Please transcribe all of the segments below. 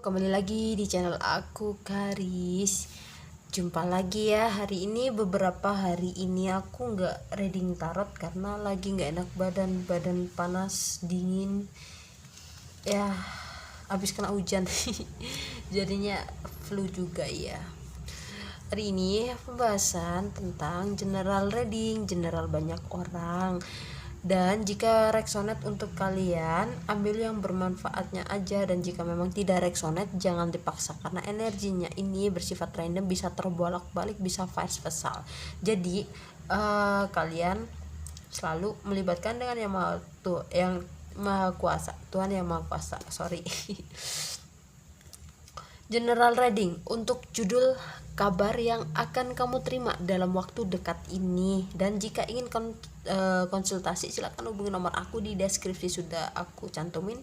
Kembali lagi di channel aku, Karis. Jumpa lagi ya. Hari ini beberapa hari ini aku nggak reading tarot karena lagi nggak enak badan panas dingin ya, habis kena hujan. Jadinya flu juga ya. Hari ini pembahasan tentang general reading, general banyak orang. Dan jika resonate untuk kalian, ambil yang bermanfaatnya aja, dan jika memang tidak resonate jangan dipaksa karena energinya ini bersifat random, bisa terbolak-balik, bisa vice versa. Jadi kalian selalu melibatkan dengan yang maha kuasa, Tuhan yang maha kuasa. General reading untuk judul kabar yang akan kamu terima dalam waktu dekat ini. Dan jika ingin konsultasi, silakan hubungi nomor aku di deskripsi, sudah aku cantumin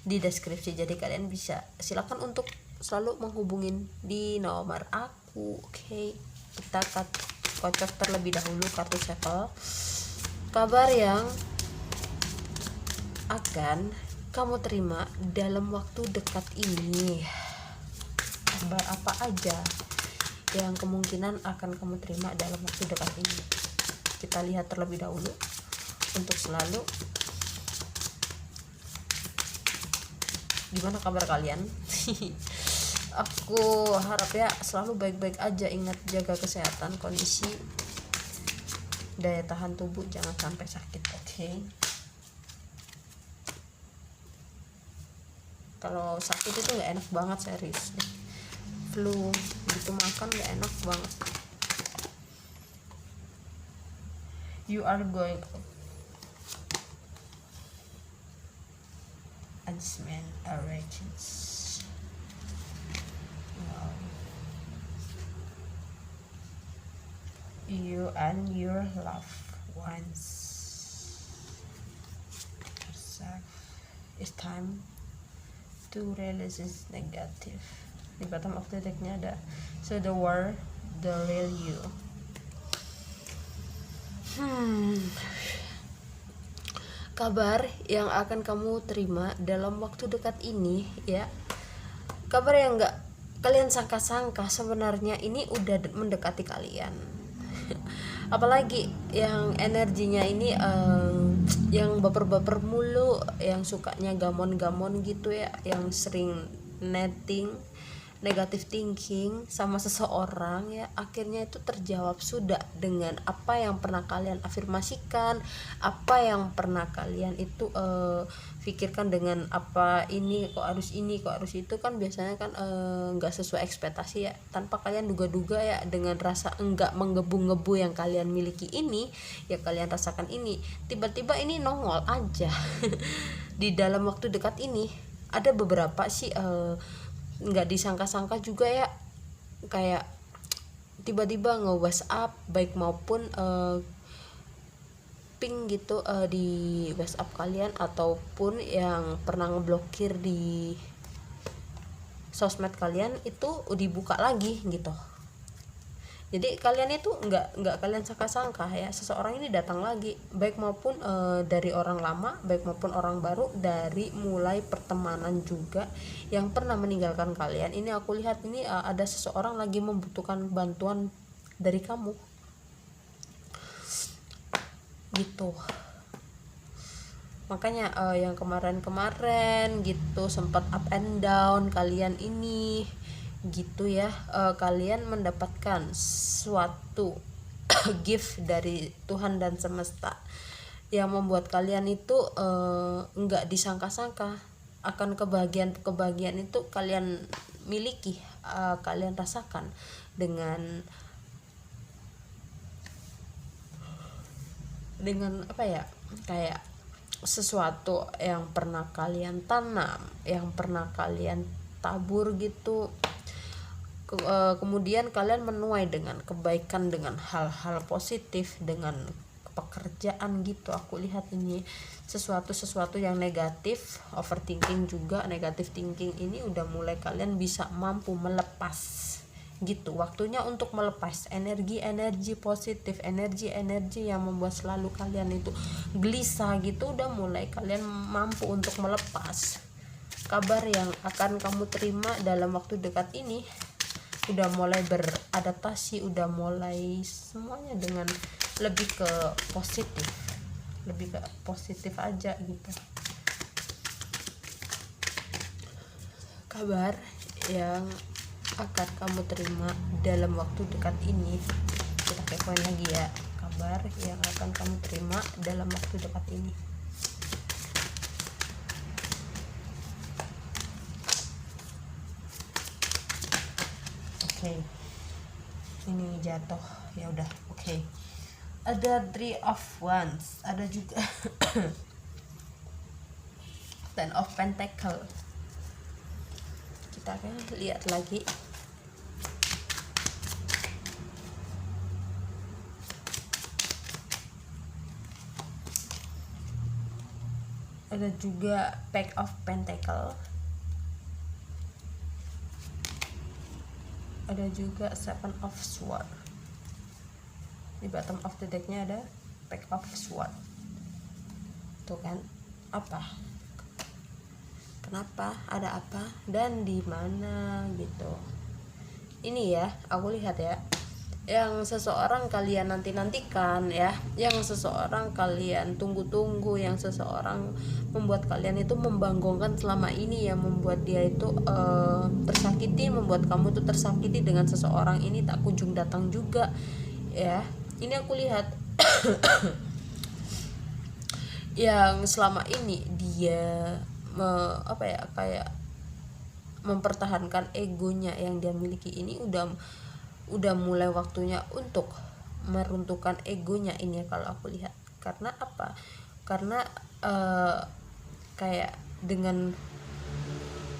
di deskripsi. Jadi kalian bisa silakan untuk selalu menghubungin di nomor aku. Oke, kita kocok terlebih dahulu kartu shuffle. Kabar yang akan kamu terima dalam waktu dekat ini. Kabar apa aja yang kemungkinan akan kamu terima dalam waktu dekat ini? Kita lihat terlebih dahulu untuk selalu. Gimana kabar kalian? Aku harap ya selalu baik-baik aja. Ingat jaga kesehatan, kondisi daya tahan tubuh jangan sampai sakit. Oke. Kalau sakit itu nggak enak banget, serius deh. Flu gitu makan gak enak banget. You are going adjustment arrangements. Wow. You and your loved ones. It's time to release this negative. Di bottom of the decknya ada so the war, the real you. Kabar yang akan kamu terima dalam waktu dekat ini ya, kabar yang nggak kalian sangka-sangka sebenarnya ini udah mendekati kalian. Apalagi yang energinya ini yang baper-baper mulu, yang sukanya gamon-gamon gitu ya, yang sering netting, negative thinking sama seseorang ya, akhirnya itu terjawab sudah dengan apa yang pernah kalian afirmasikan, apa yang pernah kalian itu pikirkan dengan apa ini kok harus itu kan biasanya kan nggak sesuai ekspektasi ya, tanpa kalian duga-duga ya, dengan rasa enggak menggebu-gebu yang kalian miliki ini ya, kalian rasakan ini tiba-tiba ini nongol aja. Di dalam waktu dekat ini ada beberapa sih nggak disangka-sangka juga ya, kayak tiba-tiba nge-WhatsApp baik maupun ping gitu di WhatsApp kalian, ataupun yang pernah ngeblokir di sosmed kalian itu dibuka lagi gitu. Jadi kalian itu nggak kalian sangka-sangka ya, seseorang ini datang lagi, baik maupun dari orang lama, baik maupun orang baru, dari mulai pertemanan juga yang pernah meninggalkan kalian. Ini aku lihat ini ada seseorang lagi membutuhkan bantuan dari kamu gitu. Makanya yang kemarin gitu sempat up and down kalian ini gitu ya, kalian mendapatkan suatu gift dari Tuhan dan semesta yang membuat kalian itu nggak disangka-sangka akan kebahagiaan itu kalian miliki, kalian rasakan dengan apa ya, kayak sesuatu yang pernah kalian tanam, yang pernah kalian tabur gitu. Kemudian kalian menuai dengan kebaikan, dengan hal-hal positif, dengan pekerjaan gitu. Aku lihat ini sesuatu yang negatif, overthinking juga, negative thinking ini udah mulai kalian bisa mampu melepas gitu. Waktunya untuk melepas energi positif, energi yang membuat selalu kalian itu gelisah gitu, udah mulai kalian mampu untuk melepas kabar yang akan kamu terima dalam waktu dekat ini udah mulai beradaptasi, udah mulai semuanya dengan lebih ke positif aja gitu. Kabar yang akan kamu terima dalam waktu dekat ini, kita kepoin lagi ya, kabar yang akan kamu terima dalam waktu dekat ini. Oke, ini jatuh ya udah. Oke, ada 3 of Wands, ada juga 10 of Pentacle. Kita akan lihat lagi. Ada juga Page of Pentacle. Ada juga 7 of Sword. Di bottom of the decknya ada Page of Sword. Tuh kan, apa? Kenapa? Ada apa? Dan di mana gitu. Ini ya, aku lihat ya, yang seseorang kalian nanti-nantikan ya, yang seseorang kalian tunggu-tunggu, yang seseorang membuat kalian itu membanggongkan selama ini, yang membuat dia itu tersakiti, membuat kamu itu tersakiti dengan seseorang ini tak kunjung datang juga ya. Ini aku lihat yang selama ini dia kayak mempertahankan egonya yang dia miliki ini udah mulai waktunya untuk meruntuhkan egonya ini ya, kalau aku lihat. Karena apa? Karena kayak dengan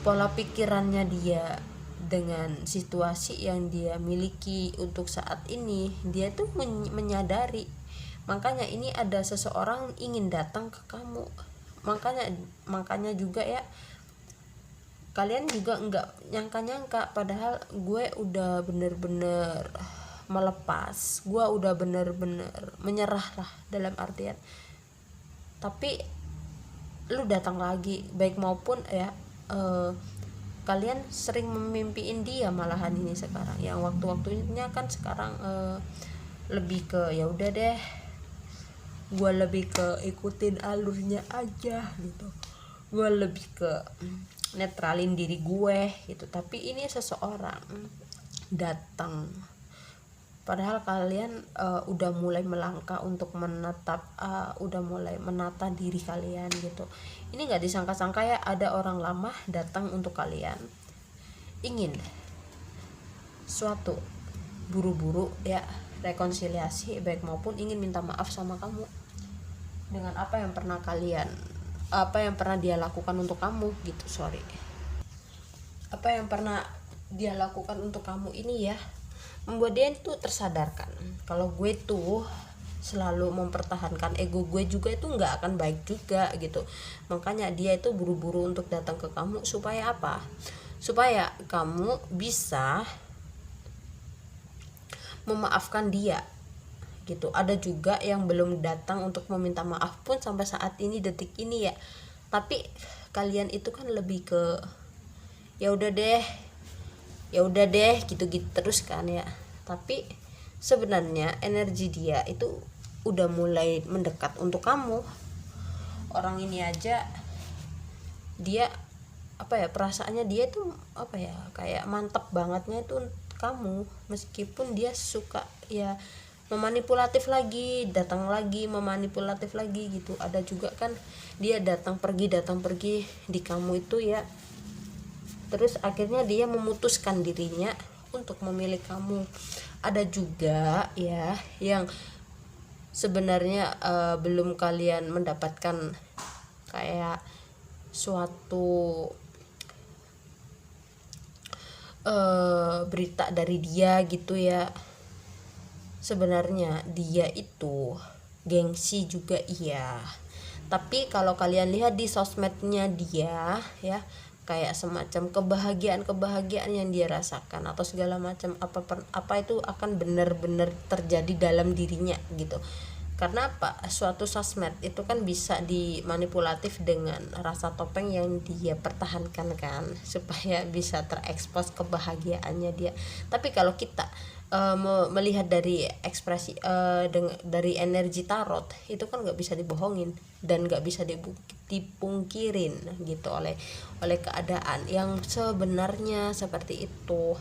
pola pikirannya dia, dengan situasi yang dia miliki untuk saat ini, dia tuh menyadari. Makanya ini ada seseorang ingin datang ke kamu. Makanya juga ya, kalian juga nggak nyangka-nyangka, padahal gue udah bener-bener melepas, gue udah bener-bener menyerah lah dalam artian, tapi lu datang lagi, baik maupun ya kalian sering memimpiin dia malahan ini sekarang, yang waktu-waktunya kan sekarang lebih ke ya udah deh, gue lebih ke ikutin alurnya aja gitu, gue lebih ke netralin diri gue gitu. Tapi ini seseorang datang, padahal kalian udah mulai melangkah untuk menatap, udah mulai menata diri kalian gitu. Ini nggak disangka-sangka ya, ada orang lama datang untuk kalian, ingin suatu buru-buru ya, rekonsiliasi baik maupun ingin minta maaf sama kamu dengan apa yang pernah dia lakukan untuk kamu gitu. Apa yang pernah dia lakukan untuk kamu ini ya, membuat dia itu tersadarkan kalau gue tuh selalu mempertahankan ego gue juga itu nggak akan baik juga gitu. Makanya dia itu buru-buru untuk datang ke kamu supaya apa? Supaya kamu bisa memaafkan dia gitu. Ada juga yang belum datang untuk meminta maaf pun sampai saat ini, detik ini ya, tapi kalian itu kan lebih ke ya udah deh gitu-gitu terus kan ya. Tapi sebenarnya energi dia itu udah mulai mendekat untuk kamu. Orang ini aja dia perasaannya dia tuh kayak mantap bangetnya itu kamu, meskipun dia suka ya memanipulatif lagi, datang lagi memanipulatif lagi gitu. Ada juga kan dia datang pergi di kamu itu ya, terus akhirnya dia memutuskan dirinya untuk memilih kamu. Ada juga ya yang sebenarnya belum kalian mendapatkan kayak suatu berita dari dia gitu ya. Sebenarnya dia itu gengsi juga iya, tapi kalau kalian lihat di sosmednya dia ya, kayak semacam kebahagiaan yang dia rasakan atau segala macam apa itu akan benar-benar terjadi dalam dirinya gitu. Karena apa? Suatu sosmed itu kan bisa dimanipulatif dengan rasa topeng yang dia pertahankan kan, supaya bisa terekspos kebahagiaannya dia. Tapi kalau kita melihat dari ekspresi dari energi tarot, itu kan nggak bisa dibohongin dan nggak bisa dipungkirin gitu oleh keadaan yang sebenarnya seperti itu.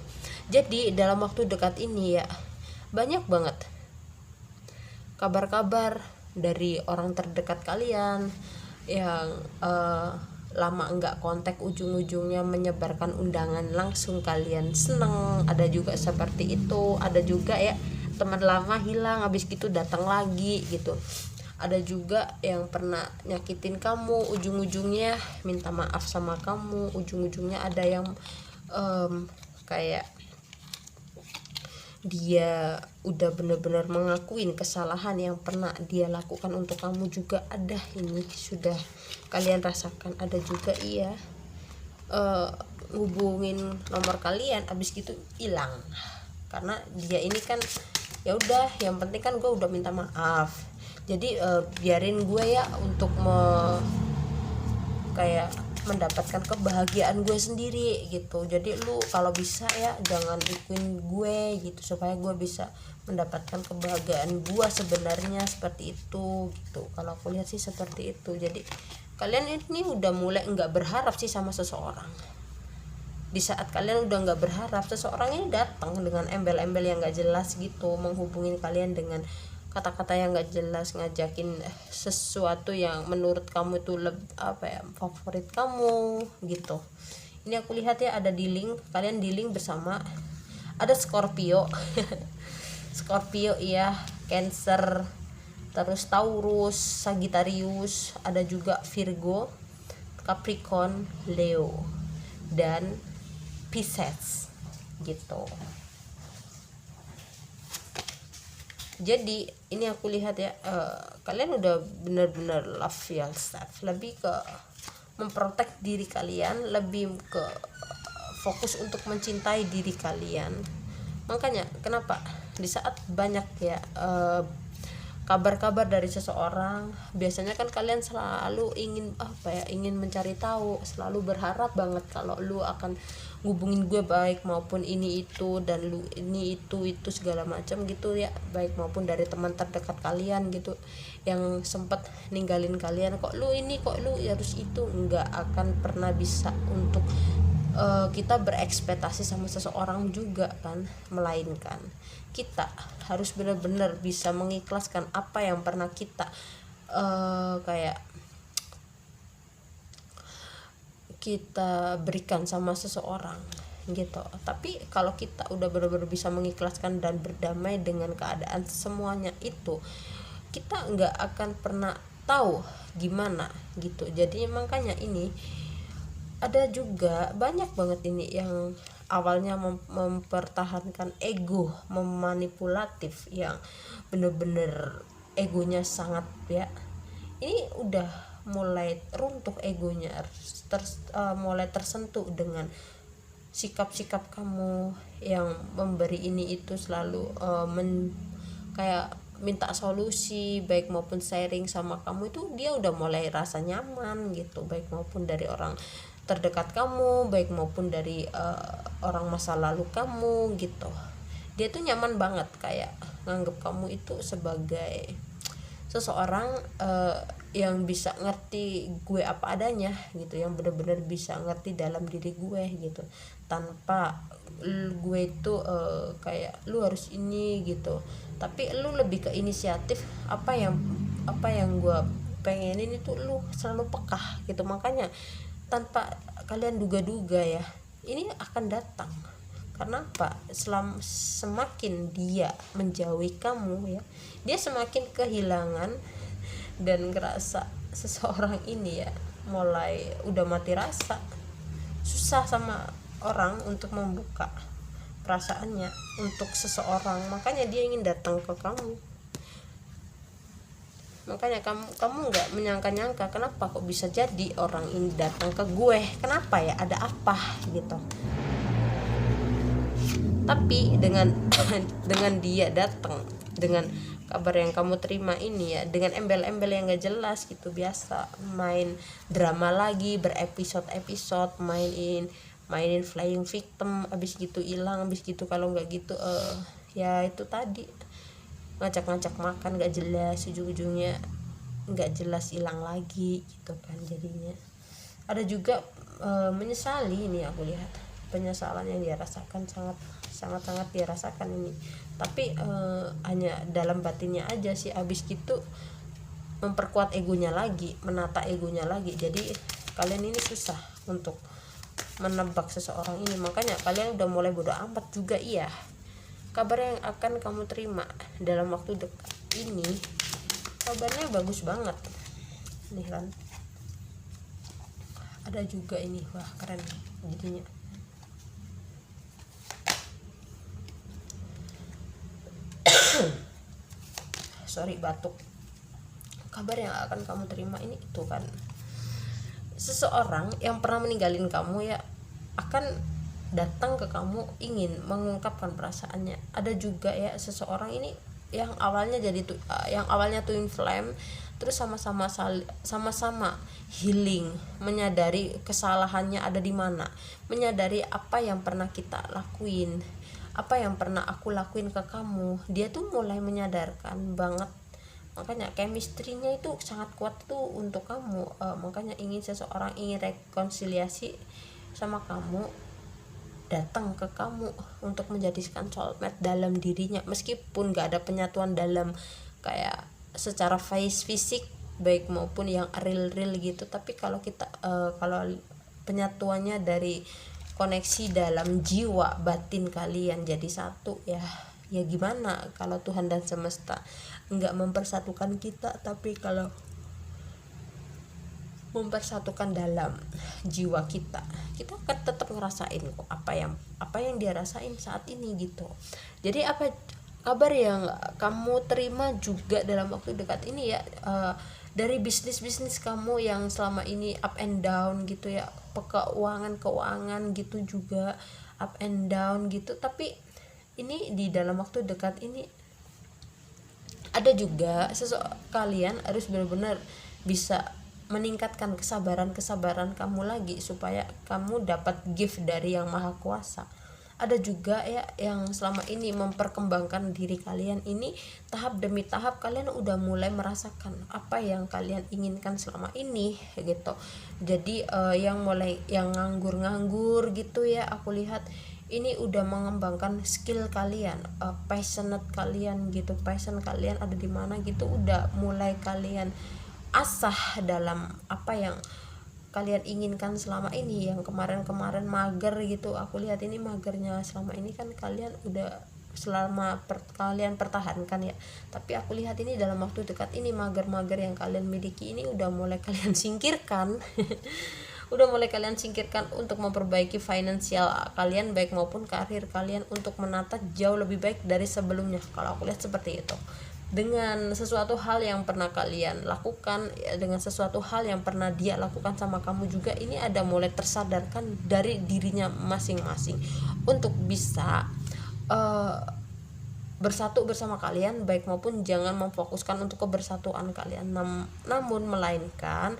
Jadi dalam waktu dekat ini ya, banyak banget kabar-kabar dari orang terdekat kalian yang lama enggak kontak, ujung-ujungnya menyebarkan undangan langsung, kalian seneng. Ada juga seperti itu, ada juga ya teman lama hilang habis gitu datang lagi gitu. Ada juga yang pernah nyakitin kamu, ujung-ujungnya minta maaf sama kamu, ujung-ujungnya ada yang kayak dia udah benar-benar mengakuin kesalahan yang pernah dia lakukan untuk kamu juga ada. Ini sudah kalian rasakan. Ada juga iya hubungin nomor kalian abis gitu hilang, karena dia ini kan ya udah, yang penting kan gue udah minta maaf, jadi biarin gue ya untuk kayak mendapatkan kebahagiaan gue sendiri gitu. Jadi lu kalau bisa ya jangan ikutin gue gitu, supaya gue bisa mendapatkan kebahagiaan gue sebenarnya, seperti itu gitu. Kalau aku lihat sih seperti itu. Jadi kalian ini udah mulai nggak berharap sih sama seseorang. Di saat kalian udah nggak berharap, seseorang ini datang dengan embel-embel yang nggak jelas gitu, menghubungin kalian dengan kata-kata yang nggak jelas, ngajakin sesuatu yang menurut kamu itu favorit kamu gitu. Ini aku lihat ya, ada di link, kalian di link bersama ada Scorpio Scorpio iya, Cancer, terus Taurus, Sagittarius, ada juga Virgo, Capricorn, Leo, dan Pisces gitu. Jadi ini aku lihat ya, kalian udah benar-benar love yourself, lebih ke memprotek diri kalian, lebih ke fokus untuk mencintai diri kalian. Makanya kenapa di saat banyak ya kabar-kabar dari seseorang, biasanya kan kalian selalu ingin mencari tahu, selalu berharap banget kalau lu akan ngubungin gue, baik maupun ini itu, dan lu ini itu segala macam gitu ya, baik maupun dari teman terdekat kalian gitu yang sempat ninggalin kalian. Kok lu ini, kok lu harus itu, nggak akan pernah bisa untuk kita berekspektasi sama seseorang juga kan, melainkan kita harus benar-benar bisa mengikhlaskan apa yang pernah kita kayak kita berikan sama seseorang gitu. Tapi kalau kita udah benar-benar bisa mengikhlaskan dan berdamai dengan keadaan semuanya itu, kita nggak akan pernah tahu gimana gitu. Jadi makanya ini ada juga banyak banget ini yang awalnya mempertahankan ego, memanipulatif, yang bener-bener egonya sangat ya, ini udah mulai runtuh egonya, mulai tersentuh dengan sikap-sikap kamu yang memberi ini itu, selalu kayak minta solusi baik maupun sharing sama kamu, itu dia udah mulai rasa nyaman gitu, baik maupun dari orang terdekat kamu, baik maupun dari orang masa lalu kamu gitu. Dia tuh nyaman banget, kayak nganggep kamu itu sebagai seseorang yang bisa ngerti gue apa adanya gitu, yang benar-benar bisa ngerti dalam diri gue gitu, tanpa gue itu kayak lu harus ini gitu, tapi lu lebih ke inisiatif. Apa yang gue pengenin itu lu selalu peka gitu. Makanya tanpa kalian duga-duga ya, ini akan datang. Karena apa? Semakin dia menjauhi kamu ya, dia semakin kehilangan dan ngerasa seseorang ini ya mulai udah mati rasa, susah sama orang untuk membuka perasaannya untuk seseorang. Makanya dia ingin datang ke kamu. Makanya kamu nggak menyangka-nyangka, kenapa kok bisa jadi orang ini datang ke gue, kenapa ya, ada apa gitu. Tapi dengan dia datang dengan kabar yang kamu terima ini ya dengan embel-embel yang gak jelas gitu, biasa main drama lagi berepisode-episode, mainin flying victim, abis gitu hilang, abis gitu kalau nggak gitu ya itu tadi ngajak-ngajak makan gak jelas, ujung-ujungnya nggak jelas hilang lagi gitu kan. Jadinya ada juga menyesali ini, aku lihat penyesalan yang dia rasakan sangat dia rasakan ini, tapi hanya dalam batinnya aja sih. Abis gitu memperkuat egonya lagi, menata egonya lagi. Jadi kalian ini susah untuk menebak seseorang ini, makanya kalian udah mulai bodo amat juga. Iya, kabar yang akan kamu terima dalam waktu dekat ini kabarnya bagus banget nih kan. Ada juga ini, wah keren jadinya. Sorry, batuk. Kabar yang akan kamu terima ini itu kan, seseorang yang pernah meninggalin kamu ya akan datang ke kamu ingin mengungkapkan perasaannya. Ada juga ya seseorang ini yang awalnya twin flame, terus sama-sama healing, menyadari kesalahannya ada di mana, menyadari apa yang pernah kita lakuin, apa yang pernah aku lakuin ke kamu. Dia tuh mulai menyadarkan banget, makanya chemistry-nya itu sangat kuat tuh untuk kamu. Makanya seseorang ingin rekonsiliasi sama kamu, datang ke kamu untuk menjadikan soulmate dalam dirinya, meskipun gak ada penyatuan dalam kayak secara fisik baik maupun yang real gitu. Tapi kalau kita kalau penyatuannya dari koneksi dalam jiwa batin kalian jadi satu ya gimana kalau Tuhan dan semesta nggak mempersatukan kita, tapi kalau mempersatukan dalam jiwa kita akan tetap ngerasain kok apa yang dia rasain saat ini gitu. Jadi apa kabar yang kamu terima juga dalam waktu dekat ini ya, dari bisnis kamu yang selama ini up and down gitu ya, keuangan gitu juga up and down gitu. Tapi ini di dalam waktu dekat ini ada juga kalian harus benar-benar bisa meningkatkan kesabaran kamu lagi supaya kamu dapat gift dari Yang Maha Kuasa. Ada juga ya yang selama ini memperkembangkan diri kalian ini, tahap demi tahap kalian udah mulai merasakan apa yang kalian inginkan selama ini gitu. Jadi yang nganggur gitu ya, aku lihat ini udah mengembangkan skill kalian, passionate kalian gitu, passion kalian ada di mana gitu, udah mulai kalian asah dalam apa yang kalian inginkan selama ini. Yang kemarin mager gitu, aku lihat ini magernya selama ini kan kalian udah kalian pertahankan ya, tapi aku lihat ini dalam waktu dekat ini mager yang kalian miliki ini udah mulai kalian singkirkan udah mulai kalian singkirkan untuk memperbaiki finansial kalian baik maupun karir kalian, untuk menata jauh lebih baik dari sebelumnya. Kalau aku lihat seperti itu, dengan sesuatu hal yang pernah kalian lakukan, dengan sesuatu hal yang pernah dia lakukan sama kamu juga, ini ada mulai tersadarkan dari dirinya masing-masing untuk bisa bersatu bersama kalian baik maupun jangan memfokuskan untuk kebersatuan kalian, namun melainkan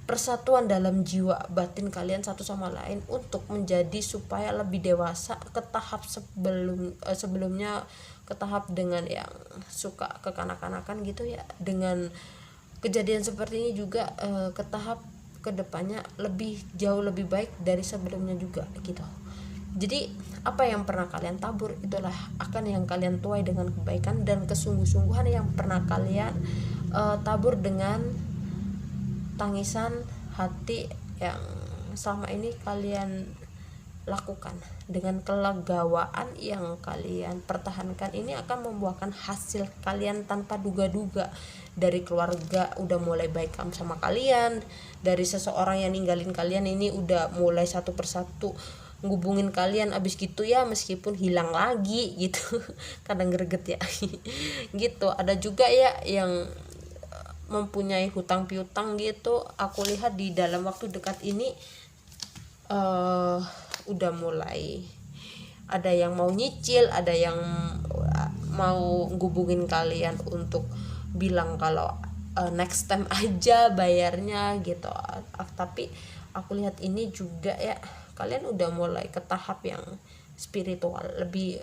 persatuan dalam jiwa batin kalian satu sama lain untuk menjadi supaya lebih dewasa ke tahap sebelumnya, ke tahap dengan yang suka kekanak-kanakan gitu ya. Dengan kejadian seperti ini juga ke tahap kedepannya jauh lebih baik dari sebelumnya juga gitu. Jadi apa yang pernah kalian tabur itulah akan yang kalian tuai dengan kebaikan dan kesungguh-sungguhan yang pernah kalian tabur dengan tangisan hati yang selama ini kalian lakukan. Dengan kelegawaan yang kalian pertahankan ini akan membuahkan hasil kalian tanpa duga-duga. Dari keluarga udah mulai baik sama kalian, dari seseorang yang ninggalin kalian ini udah mulai satu persatu ngubungin kalian, abis gitu ya meskipun hilang lagi gitu kadang greget ya gitu. Ada juga ya yang mempunyai hutang piutang gitu, aku lihat di dalam waktu dekat ini udah mulai ada yang mau nyicil, ada yang mau ngubungin kalian untuk bilang kalau next time aja bayarnya gitu. Tapi aku lihat ini juga ya, kalian udah mulai ke tahap yang spiritual, lebih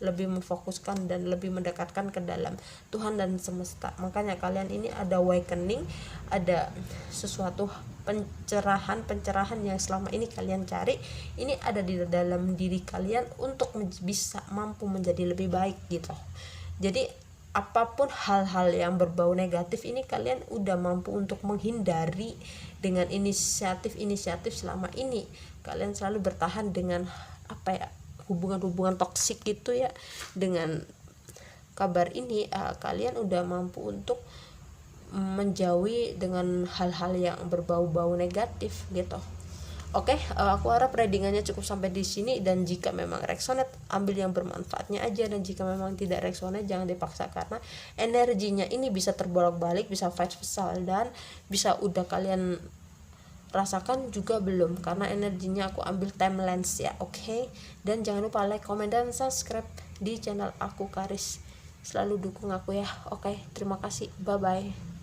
memfokuskan dan lebih mendekatkan ke dalam Tuhan dan semesta. Makanya kalian ini ada awakening, ada sesuatu pencerahan yang selama ini kalian cari, ini ada di dalam diri kalian untuk bisa mampu menjadi lebih baik gitu. Jadi apapun hal-hal yang berbau negatif ini kalian udah mampu untuk menghindari dengan inisiatif selama ini. Kalian selalu bertahan dengan hubungan-hubungan toksik gitu ya. Dengan kabar ini kalian udah mampu untuk menjauhi dengan hal-hal yang berbau-bau negatif gitu. Oke, aku harap readingannya cukup sampai di sini, dan jika memang resonate ambil yang bermanfaatnya aja, dan jika memang tidak resonate jangan dipaksa, karena energinya ini bisa terbolak-balik, bisa vice versa, dan bisa udah kalian rasakan juga belum, karena energinya aku ambil timelines ya. Oke, dan jangan lupa like, comment, dan subscribe di channel aku Karis, selalu dukung aku ya. Oke, terima kasih, bye bye.